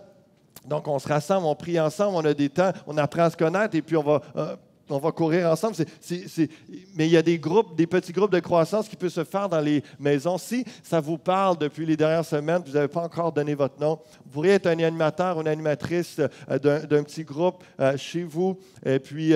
Donc, on se rassemble, on prie ensemble, on a des temps, on apprend à se connaître et puis on va courir ensemble. Mais il y a des petits groupes de croissance qui peuvent se faire dans les maisons. Si ça vous parle depuis les dernières semaines, vous n'avez pas encore donné votre nom, vous pourriez être un animateur ou une animatrice d'un petit groupe chez vous. Et puis,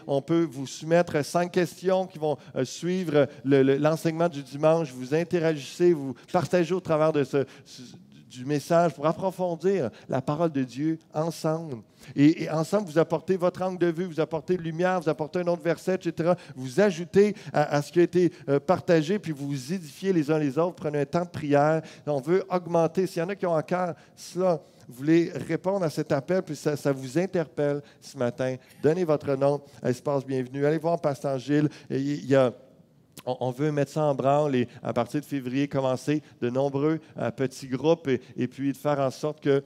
on peut vous soumettre 5 questions qui vont suivre l'enseignement du dimanche. Vous interagissez, vous partagez au travers du message pour approfondir la parole de Dieu ensemble. Et ensemble, vous apportez votre angle de vue, vous apportez de lumière, vous apportez un autre verset, etc. Vous ajoutez à ce qui a été partagé, puis vous vous édifiez les uns les autres. Prenez un temps de prière. On veut augmenter. S'il y en a qui ont encore cela, vous voulez répondre à cet appel, puis ça vous interpelle ce matin, donnez votre nom à Espace Bienvenue. Allez voir Pasteur Gilles. On veut mettre ça en branle et à partir de février, commencer de nombreux petits groupes et puis de faire en sorte que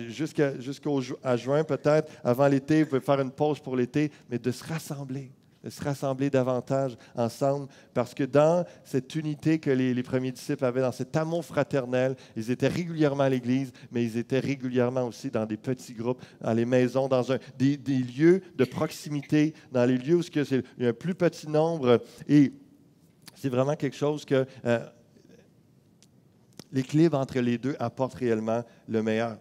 jusqu'à juin, peut-être, avant l'été, vous pouvez faire une pause pour l'été, mais de se rassembler davantage ensemble parce que dans cette unité que les premiers disciples avaient, dans cet amour fraternel, ils étaient régulièrement à l'Église, mais ils étaient régulièrement aussi dans des petits groupes, dans les maisons, dans des lieux de proximité, dans les lieux où il y a un plus petit nombre et c'est vraiment quelque chose que l'équilibre entre les deux apporte réellement le meilleur.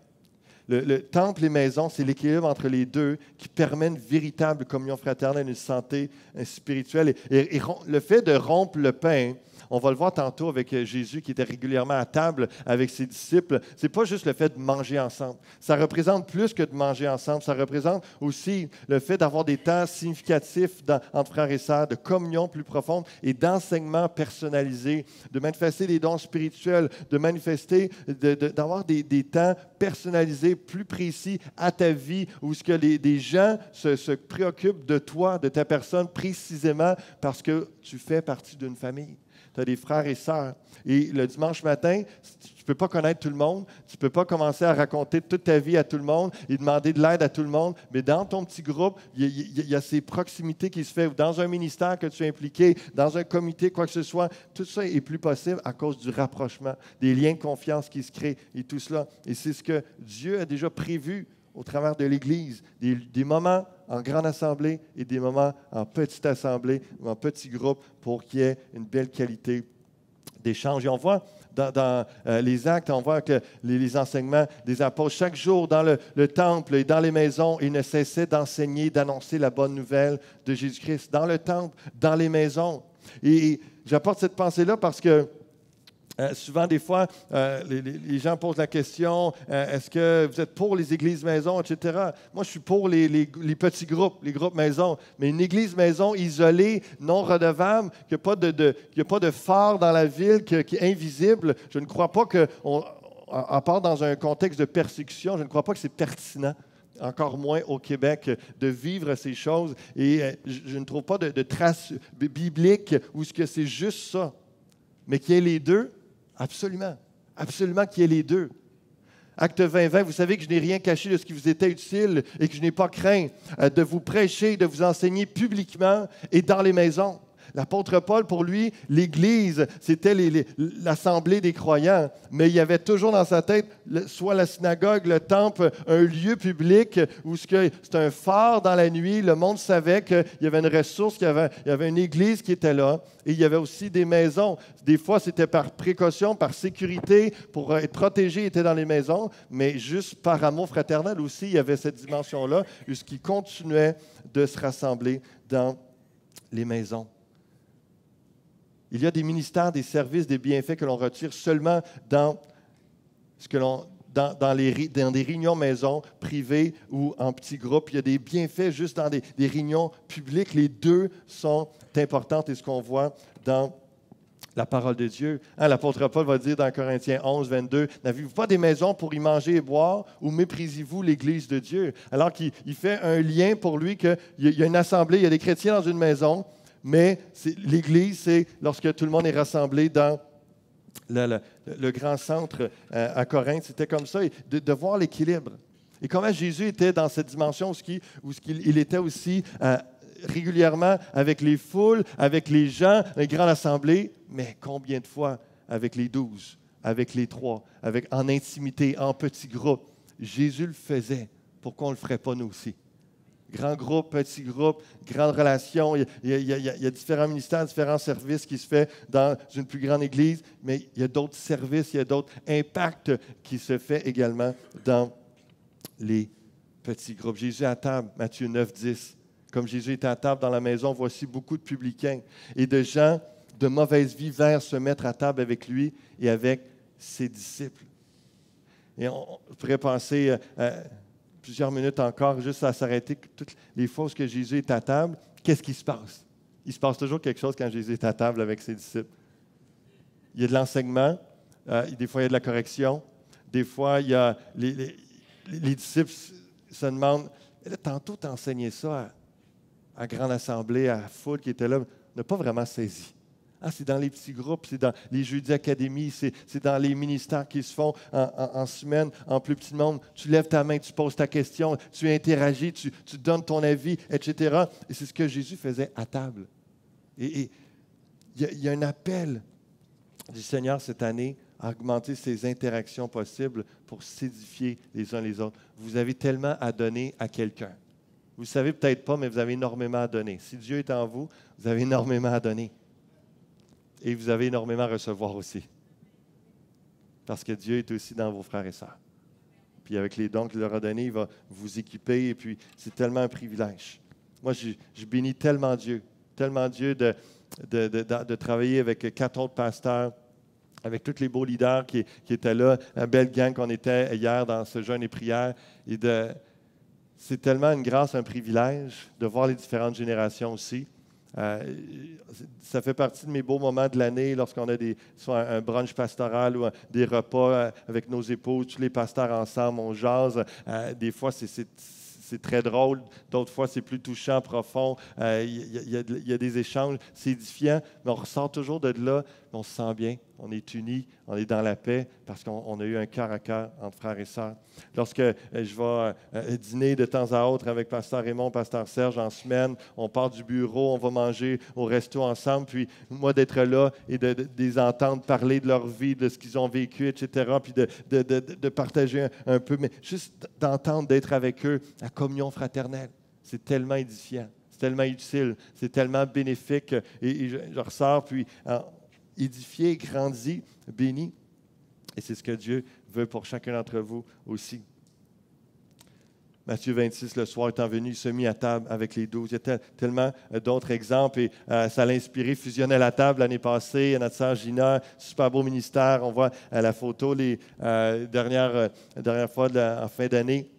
Le temple et maison, c'est l'équilibre entre les deux qui permet une véritable communion fraternelle, une santé spirituelle. Et le fait de rompre le pain On va le voir tantôt avec Jésus qui était régulièrement à table avec ses disciples. Ce n'est pas juste le fait de manger ensemble. Ça représente plus que de manger ensemble. Ça représente aussi le fait d'avoir des temps significatifs entre frères et sœurs, de communion plus profonde et d'enseignement personnalisé, de manifester des dons spirituels, de manifester, d'avoir des temps personnalisés, plus précis à ta vie, où ce que des gens se préoccupent de toi, de ta personne, précisément parce que tu fais partie d'une famille. Tu as des frères et sœurs. Et le dimanche matin, tu ne peux pas connaître tout le monde, tu ne peux pas commencer à raconter toute ta vie à tout le monde et demander de l'aide à tout le monde, mais dans ton petit groupe, il y a ces proximités qui se font. Dans un ministère que tu es impliqué, dans un comité, quoi que ce soit, tout ça est plus possible à cause du rapprochement, des liens de confiance qui se créent et tout cela. Et c'est ce que Dieu a déjà prévu au travers de l'Église, des moments en grande assemblée et des moments en petite assemblée ou en petit groupe pour qu'il y ait une belle qualité d'échange. Et on voit dans les actes, on voit que les enseignements des apôtres, chaque jour dans le temple et dans les maisons, ils ne cessaient d'enseigner, d'annoncer la bonne nouvelle de Jésus-Christ. Dans le temple, dans les maisons. Et j'apporte cette pensée-là parce que souvent, des fois, les gens posent la question, est-ce que vous êtes pour les églises maisons, etc. Moi, je suis pour les petits groupes, les groupes maisons. Mais une église maison isolée, non redevable, qui n'a pas de phare dans la ville, qui est invisible, je ne crois pas à part dans un contexte de persécution, je ne crois pas que c'est pertinent. Encore moins au Québec, de vivre ces choses. Et je ne trouve pas de traces bibliques où c'est juste ça. Mais qu'il y ait les deux, absolument. Absolument qu'il y ait les deux. Acte 20, vous savez que je n'ai rien caché de ce qui vous était utile et que je n'ai pas craint de vous prêcher, de vous enseigner publiquement et dans les maisons. L'apôtre Paul, pour lui, l'Église, c'était l'assemblée des croyants, mais il y avait toujours dans sa tête soit la synagogue, le temple, un lieu public où c'était un phare dans la nuit. Le monde savait qu'il y avait une ressource, qu'il y avait une Église qui était là, et il y avait aussi des maisons. Des fois, c'était par précaution, par sécurité, pour être protégé, il était dans les maisons, mais juste par amour fraternel aussi, il y avait cette dimension-là, où ce qui continuait de se rassembler dans les maisons. Il y a des ministères, des services, des bienfaits que l'on retire seulement dans des réunions maison privées ou en petits groupes. Il y a des bienfaits juste dans des réunions publiques. Les deux sont importantes et ce qu'on voit dans la parole de Dieu. L'apôtre Paul va dire dans Corinthiens 11, 22, « N'avez-vous pas des maisons pour y manger et boire ou méprisez-vous l'Église de Dieu? » Alors qu'il fait un lien pour lui qu'il y a une assemblée, il y a des chrétiens dans une maison, mais l'Église, c'est lorsque tout le monde est rassemblé dans le grand centre à Corinthe. C'était comme ça, de voir l'équilibre. Et comment Jésus était dans cette dimension où il était aussi régulièrement avec les foules, avec les gens, les grandes assemblées, mais combien de fois avec les 12, avec les 3, en intimité, en petits groupes. Jésus le faisait. Pourquoi on ne le ferait pas nous aussi? Grand groupe, petit groupe, grande relation. Il y a différents ministères, différents services qui se font dans une plus grande église, mais il y a d'autres services, il y a d'autres impacts qui se font également dans les petits groupes. Jésus à table, Matthieu 9, 10. Comme Jésus était à table dans la maison, voici beaucoup de publicains et de gens de mauvaise vie vinrent se mettre à table avec lui et avec ses disciples. Et on pourrait penser plusieurs minutes encore, juste à s'arrêter, toutes les fois où Jésus est à table, qu'est-ce qui se passe? Il se passe toujours quelque chose quand Jésus est à table avec ses disciples. Il y a de l'enseignement, des fois il y a de la correction, des fois il y a les disciples se demandent, tantôt tu enseignais ça à grande assemblée, à la foule qui était là, on n'a pas vraiment saisi. C'est dans les petits groupes, c'est dans les jeudis académies, c'est dans les ministères qui se font en semaine, en plus petit monde. Tu lèves ta main, tu poses ta question, tu interagis, tu donnes ton avis, etc. Et c'est ce que Jésus faisait à table. Et il y a un appel du Seigneur cette année à augmenter ces interactions possibles pour s'édifier les uns les autres. Vous avez tellement à donner à quelqu'un. Vous ne savez peut-être pas, mais vous avez énormément à donner. Si Dieu est en vous, vous avez énormément à donner. Et vous avez énormément à recevoir aussi. Parce que Dieu est aussi dans vos frères et sœurs. Puis avec les dons qu'il leur a donnés, il va vous équiper. Et puis, c'est tellement un privilège. Moi, je bénis tellement Dieu de travailler avec 4 autres pasteurs, avec tous les beaux leaders qui étaient là, la belle gang qu'on était hier dans ce jeûne et prière. C'est tellement une grâce, un privilège de voir les différentes générations aussi. Ça fait partie de mes beaux moments de l'année lorsqu'on a soit un brunch pastoral ou des repas avec nos épouses, tous les pasteurs ensemble, on jase. Des fois, c'est très drôle, d'autres fois, c'est plus touchant, profond. Il y a des échanges, c'est édifiant, mais on ressort toujours de là, mais on se sent bien, on est unis, on est dans la paix parce qu'on a eu un cœur à cœur entre frères et sœurs. Lorsque je vais dîner de temps à autre avec Pasteur Raymond, Pasteur Serge en semaine, on part du bureau, on va manger au resto ensemble, puis moi d'être là et de les entendre parler de leur vie, de ce qu'ils ont vécu, etc., puis de partager un peu, mais juste d'entendre, d'être avec eux, la communion fraternelle, c'est tellement édifiant, c'est tellement utile, c'est tellement bénéfique, et je ressors, puis édifié, grandi, béni, et c'est ce que Dieu veut pour chacun d'entre vous aussi. Matthieu 26, le soir étant venu, il se mit à table avec les 12. Il y a tellement d'autres exemples et ça l'a inspiré, fusionner à la table l'année passée. Notre sœur Gina, super beau ministère. On voit la photo les dernières fois en fin d'année.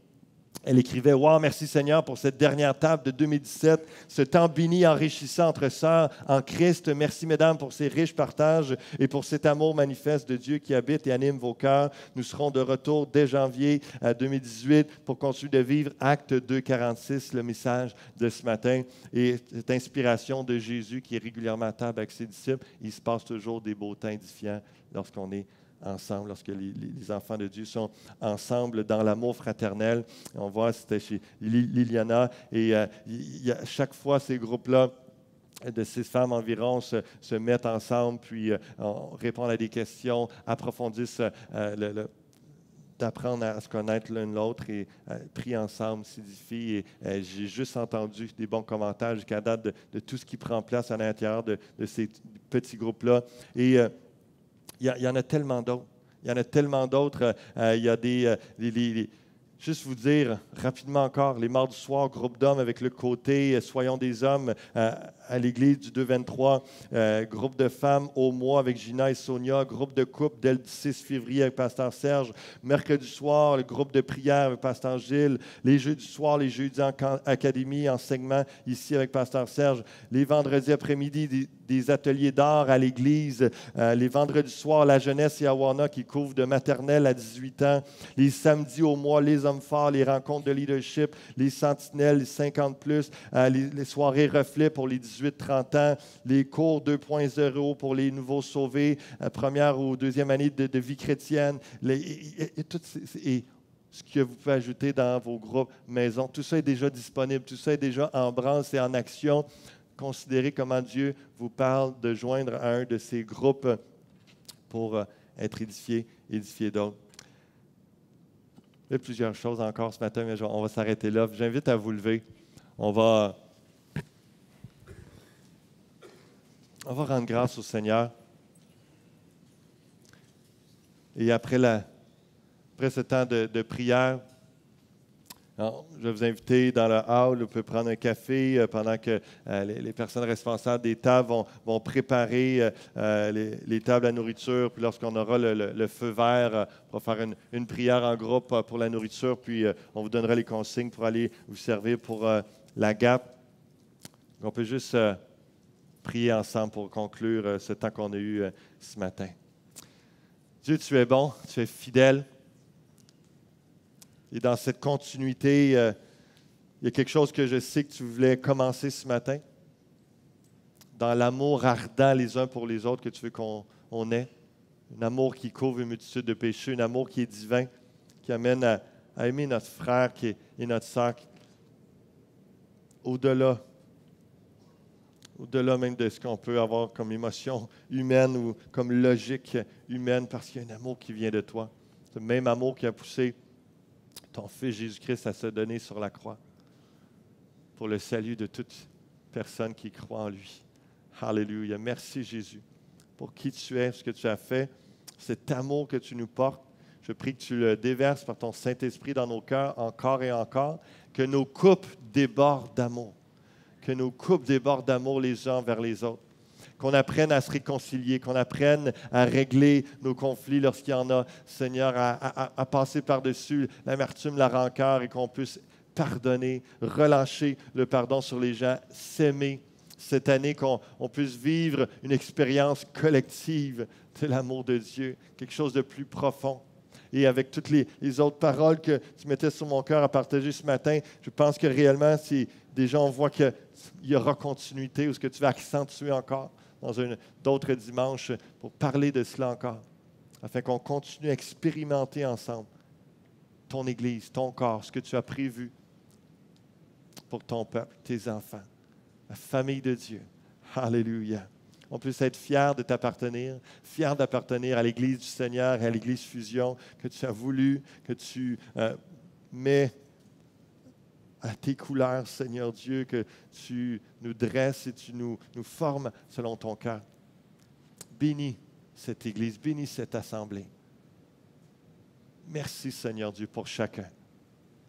Elle écrivait « Wow, merci Seigneur pour cette dernière table de 2017, ce temps béni, enrichissant entre sœurs en Christ. Merci, mesdames, pour ces riches partages et pour cet amour manifeste de Dieu qui habite et anime vos cœurs. Nous serons de retour dès janvier 2018 pour continuer de vivre Acte 2, 46, le message de ce matin. Et cette inspiration de Jésus qui est régulièrement à table avec ses disciples, il se passe toujours des beaux temps édifiants lorsqu'on est ensemble, lorsque les enfants de Dieu sont ensemble dans l'amour fraternel. On voit, c'était chez Liliana, et chaque fois, ces groupes-là, de 6 femmes environ se mettent ensemble, puis on répond à des questions, approfondissent d'apprendre à se connaître l'un l'autre et prient ensemble, s'édifient. Et j'ai juste entendu des bons commentaires jusqu'à date de tout ce qui prend place à l'intérieur de ces petits groupes-là. Et il y en a tellement d'autres. Il y en a tellement d'autres. Il y a juste vous dire rapidement encore, les mardis soirs, groupe d'hommes avec le côté Soyons des hommes à l'église du 2-23, groupe de femmes au mois avec Gina et Sonia, groupe de couple dès le 6 février avec Pasteur Serge, mercredi soir, le groupe de prière avec Pasteur Gilles, les jeudis soirs, les jeudis en académie, enseignement ici avec Pasteur Serge, les vendredis après-midi, des ateliers d'art à l'église, les vendredis soirs, la jeunesse et Awana qui couvre de maternelle à 18 ans, les samedis au mois, les hommes forts, les rencontres de leadership, les sentinelles, les 50+, les soirées reflets pour les 18-30 ans, les cours 2.0 pour les nouveaux sauvés, première ou deuxième année de vie chrétienne, et ce que vous pouvez ajouter dans vos groupes maison, tout ça est déjà disponible, tout ça est déjà en branle, c'est en action. Considérez comment Dieu vous parle de joindre à un de ces groupes pour être édifié d'autres. Il y a plusieurs choses encore ce matin, mais on va s'arrêter là. J'invite à vous lever. On va rendre grâce au Seigneur. Et après ce temps de prière, je vais vous inviter dans le hall, vous pouvez prendre un café pendant que les personnes responsables des tables vont préparer les tables à nourriture. Puis lorsqu'on aura le feu vert, on va faire une prière en groupe pour la nourriture. Puis on vous donnera les consignes pour aller vous servir pour la GAP. On peut juste prier ensemble pour conclure ce temps qu'on a eu ce matin. Dieu, tu es bon, tu es fidèle. Et dans cette continuité, il y a quelque chose que je sais que tu voulais commencer ce matin. Dans l'amour ardent les uns pour les autres que tu veux qu'on ait. Un amour qui couvre une multitude de péchés, un amour qui est divin, qui amène à aimer notre frère et notre sœur au-delà même de ce qu'on peut avoir comme émotion humaine ou comme logique humaine, parce qu'il y a un amour qui vient de toi. Ce même amour qui a poussé ton Fils Jésus-Christ à se donner sur la croix pour le salut de toute personne qui croit en lui. Alléluia. Merci Jésus pour qui tu es, ce que tu as fait, cet amour que tu nous portes. Je prie que tu le déverses par ton Saint-Esprit dans nos cœurs encore et encore, que nos coupes débordent d'amour, que nos coupes débordent d'amour les uns vers les autres, qu'on apprenne à se réconcilier, qu'on apprenne à régler nos conflits lorsqu'il y en a, Seigneur, à passer par-dessus l'amertume, la rancœur et qu'on puisse pardonner, relâcher le pardon sur les gens, s'aimer. Cette année, qu'on puisse vivre une expérience collective de l'amour de Dieu, quelque chose de plus profond. Et avec toutes les autres paroles que tu mettais sur mon cœur à partager ce matin, je pense que réellement, si déjà on voit qu'il y aura continuité ou ce que tu vas accentuer encore dans d'autres dimanches pour parler de cela encore, afin qu'on continue à expérimenter ensemble ton Église, ton corps, ce que tu as prévu pour ton peuple, tes enfants, la famille de Dieu. Alléluia. On puisse être fiers de t'appartenir, fiers d'appartenir à l'Église du Seigneur et à l'Église Fusion que tu as voulu, que tu mets à tes couleurs, Seigneur Dieu, que tu nous dresses et tu nous formes selon ton cœur. Bénis cette Église, bénis cette assemblée. Merci, Seigneur Dieu, pour chacun.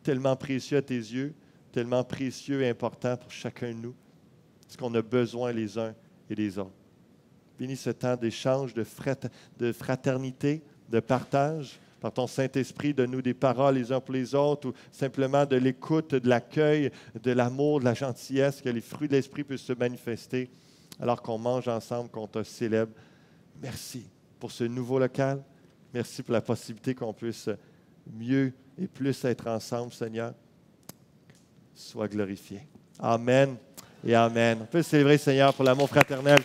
Tellement précieux à tes yeux, tellement précieux et important pour chacun de nous, parce qu'on a besoin les uns et les autres. Bénis ce temps d'échange, de fraternité, de partage. Par ton Saint-Esprit, donne-nous des paroles les uns pour les autres ou simplement de l'écoute, de l'accueil, de l'amour, de la gentillesse, que les fruits de l'Esprit puissent se manifester alors qu'on mange ensemble, qu'on te célèbre. Merci pour ce nouveau local. Merci pour la possibilité qu'on puisse mieux et plus être ensemble, Seigneur. Sois glorifié. Amen et amen. On peut célébrer, Seigneur, pour l'amour fraternel.